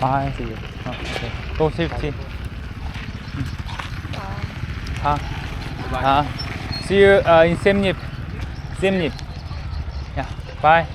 5 4 okay. Go safety. See you in same nhịp. Yeah, bye.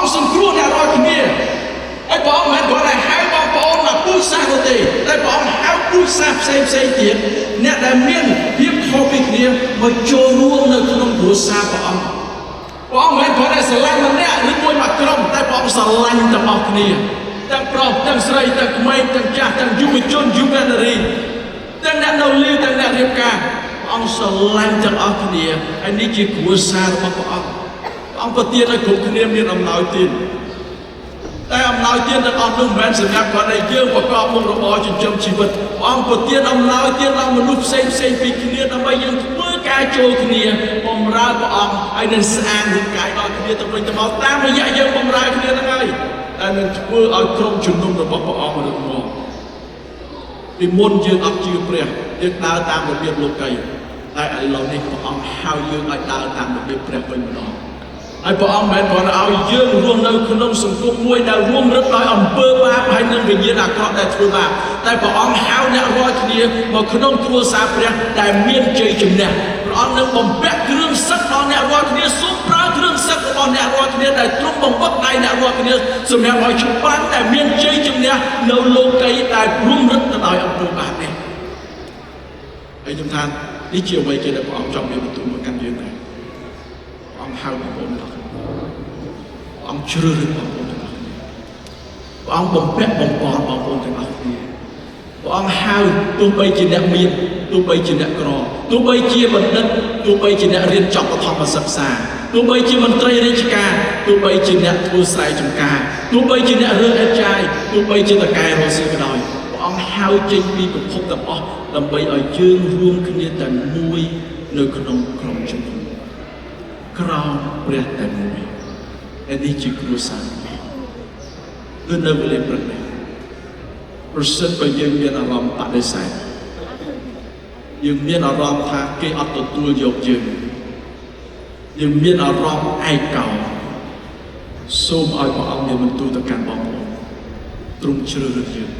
Ông sừng cua nhà rồi kia, ai bảo ông hẹn gọi này hai ba នោះទេតែព្រះអង្គហៅគ្រួសារផ្សេងទៀតអ្នកដែលមានភាពខុសពីគ្នាមកចូលរួមនៅក្នុងគ្រួសារព្រះអង្គមិនគ្រាន់តែស្រឡាញ់ម្នាក់ឬមួយមកក្រុមតែព្រះអង្គស្រឡាញ់ទាំងអស់គ្នាទាំងប្រុសទាំងស្រីទាំងក្មេងទាំងចាស់ទាំងយុវជនយុវនារីទាំងអ្នកនៅលីទាំងអ្នករៀបការព្រះអង្គស្រឡាញ់ទាំងអស់គ្នាហើយនេះជាគ្រួសាររបស់ព្រះអង្គប្រទានឲ្យគ្រប់គ្នាមានអំណោយទានតែអំណោយទានទាំងអស់នោះមិនមែនសម្រាប់គាត់តែយើងប្រកបមុខរបរចិញ្ចឹមជីវិតព្រះអង្គប្រទានអំណោយទានដល់មនុស្សផ្សេងពីគ្នាដើម្បីយើងធ្វើការចូលគ្នាបម្រើព្រះអង្គហើយនឹងស្អាតរូបកាយដល់គ្នាទៅវិញទៅមកតាមរយៈយើងបម្រើគ្នាហ្នឹងហើយតែនឹងធ្វើឲ្យក្រុមជំនុំរបស់ព្រះអង្គរឹងមាំពីមុនយើងអត់ជឿព្រះយើងដើរតាមរបៀបលោកីតែឥឡូវនេះព្រះអង្គហៅយើងឲ្យដើរតាមរបៀបព្រះវិញម្ដងហើយព្រះអង្គមិនមែនគ្រាន់តែឲ្យយើងរស់នៅក្នុងសង្គមមួយដែលរួមរឹតដោយអំពើបាបហើយនឹងវិញ្ញាណអាក្រក់ដែលធ្វើបាបតែព្រះអង្គហៅអ្នករាល់គ្នាមកក្នុងគ្រួសារព្រះដែលមានជ័យជំនះព្រះអង្គនឹងបំពាក់គ្រឿងសឹកដល់អ្នករាល់គ្នាសូមប្រើគ្រឿងសឹករបស់អ្នករាល់គ្នាដែលទ្រង់បង្វឹកដៃអ្នករាល់គ្នាសម្រាប់ឲ្យច្បាស់តែមានជ័យជំនះនៅលោកីដែលរួមរឹតទៅដោយអំពើបាបនេះហើយខ្ញុំថានេះជាអ្វីគេដែលព្រះអង្គចង់មានបន្ទូលមកកាន់យើងដែរអង្គហៅបងប្អូនទាំងអស់អង្គជ្រើសរើសបងប្អូនទាំងអស់ព្រះអង្គបំពាក់បំពន់បងប្អូនទាំងអស់គ្នាព្រះអង្គហៅទោះបីជាអ្នកមានទោះបីជាអ្នកក្រទោះបីជាបណ្ឌិតទោះបីជាអ្នករៀនចប់បឋមសិក្សាទោះបីជាមន្ត្រីរាជការទោះបីជាអ្នកធ្វើស្រែចម្ការទោះបីជាអ្នករើសអេតចាយទោះបីជាតកែរស់ស៊ីក៏ដោយព្រះអង្គហៅចេញពីពិភពទាំងអស់ដើម្បីឲ្យយើងរួមគ្នាតែមួយនៅក្នុងក្រុមជំនុំក្រោមព្រះតែមួយហើយនេះជាគ្រួសារគឺនៅវេលាព្រឹកនេះប្រសិនបើយើងមានអារម្មណ៍បដិសេធយើងមានអារម្មណ៍ថាគេអត់ទទួលយកយើងមានអារម្មណ៍ឯកោសូមឲ្យព្រះអង្គមានបន្ទូលទៅកាន់បងប្អូនទ្រង់ជ្រើសរើសយើង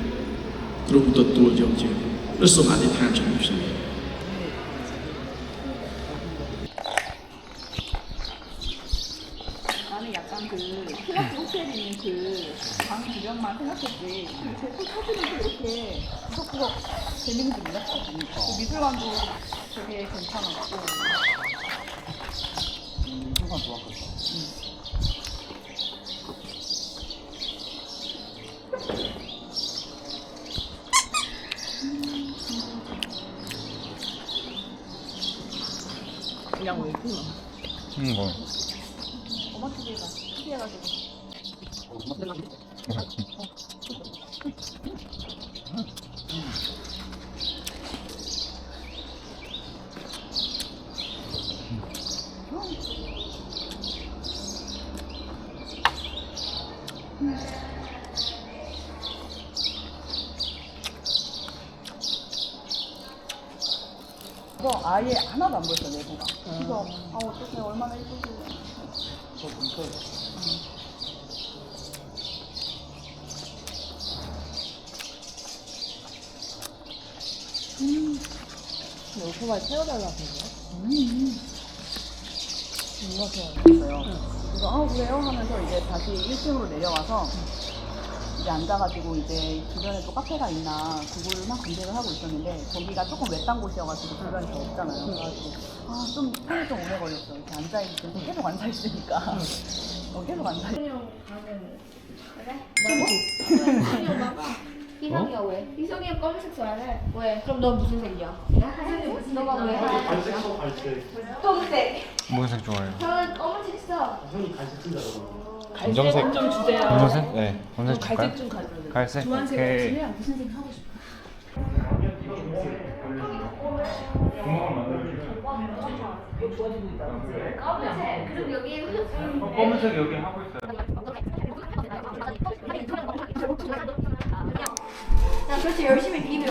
ទ្រង់ទទួលយកយើងឬសូមអធិដ្ឋានជាមួយខ្ញុំ약간 그 클라스 호텔에 있는 그 방 주변만 생각했지 제품 사진도 이렇게 구석구석 재밌는지 몰랐어. 그 미술관도 되게 괜찮았고 미술관 좋았겠다. 그냥 왜 이렇게 뭐. 엄마 TV가 TV해가지고 그래서 아예 하나도 안 보였어 내부가 그래서 아 어떡해 얼마나 예쁘길래 오토바이 태워달라고 그래요? 누가 태워줬어요? 그래서 아 그래요? 하면서 이제 다시 1층으로 내려와서 이제 앉아가지고 이제 주변에 또 카페가 있나 그거를 막 검색을 하고 있었는데 거기가 조금 외딴 곳이어가지고 주변에 더 없잖아요. 그래가지고 좀 손이 좀 오래 걸렸어. 이렇게 앉아있으니까 계속 앉아있으니까 계속 앉아있으니까 그래? 희성이가 왜? 희성이 형 검은색 써야 돼. 왜? 그럼 너 무슨 색이야? 너가 왜 하얀색이야? 검은색. 무슨 색 좋아해요? 저는 검은색 써. 검정색 좀 주세요. 검정색? 네. 검정색 줄까요? 갈색 좀 가져요. 갈색? 주황색 오케이. 없으면 무슨 색 하고 싶어? 좋아지고 있다. 검은색. 그럼 여기 검은색 여기 하고 있어요. 야, 그렇지 열심히 비벼.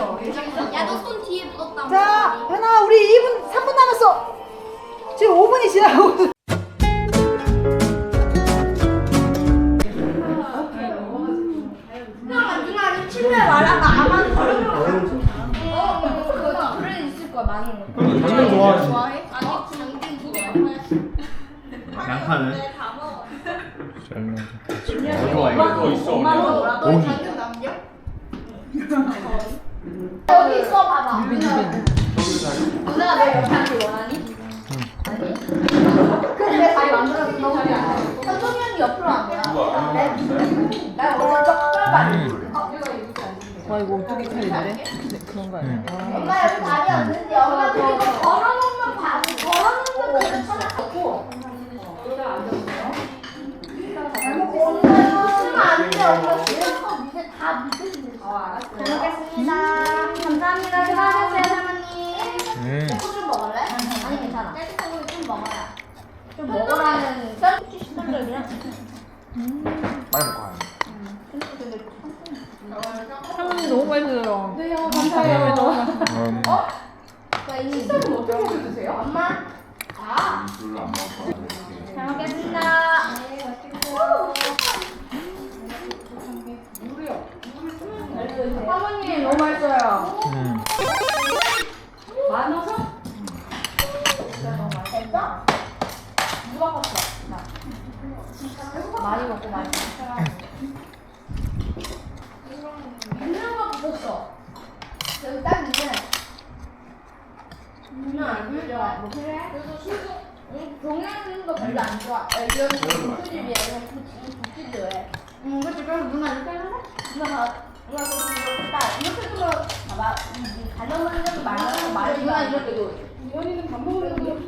야, 너 손 뒤에 묻었다. 자, 현아, 우리 2분, 3분 남았어. 지금 5분이 지나고. 누나 침대 말아봐. 아마 걸어놓고. 그거 그래 있을 거야 많은 거. 당근 좋아하지? 좋아해? 아니, 당근 두 개. 양파는? 다 먹어. 젊은. 엄마도 뭐라고 당근 남겨? 누나 너 옆에 앉기 원하니? 아니? 그럼 내 다리 만들어서 너무 안 돼. 현동이 형이 옆으로 앉아. 나 원래 쩍쩍 와 이거 어떻게 차리는데? 네, 그런 거 아니야? 엄마 여기 다리 없는데 엄마 그리고 걸어놓으면 걸어놓으면 그릇 하나 갖고 엄마 이거 쓰면 안돼 엄마 밑에 다 밑에 잘 먹겠습니다 감사합니다 수고하셨어요 사모님 좀 먹을래? 아니 괜찮아 깨끗한 거 좀 먹어야 좀 먹으라는 짠치 시절이랑 빨리 먹어야 돼. 사모님 너무 맛있어요. 네요 감사해요 어? 식사는 어떻게 해주세요? 엄마? 아? 잘 먹겠습니다. 사모님 너무 맛있어요. 많아서? 됐어? 누가 컸어? 많이 먹고 많이 먹고. 있는 거 붙었어. 여기 딱 있네. 안 좋아. 뭐 그래? 그래도 술도 동양 쓰는 거 별로 안 좋아. 이런 국수집이야. 그냥 국수집 왜? 그치. 그럼 누나 이렇게 할래? 누나 이렇게 딱 이렇게 해서 봐봐. 가정 만들고 말하는 거 말이 누나 이렇게 도 이현이는 밥 먹으려고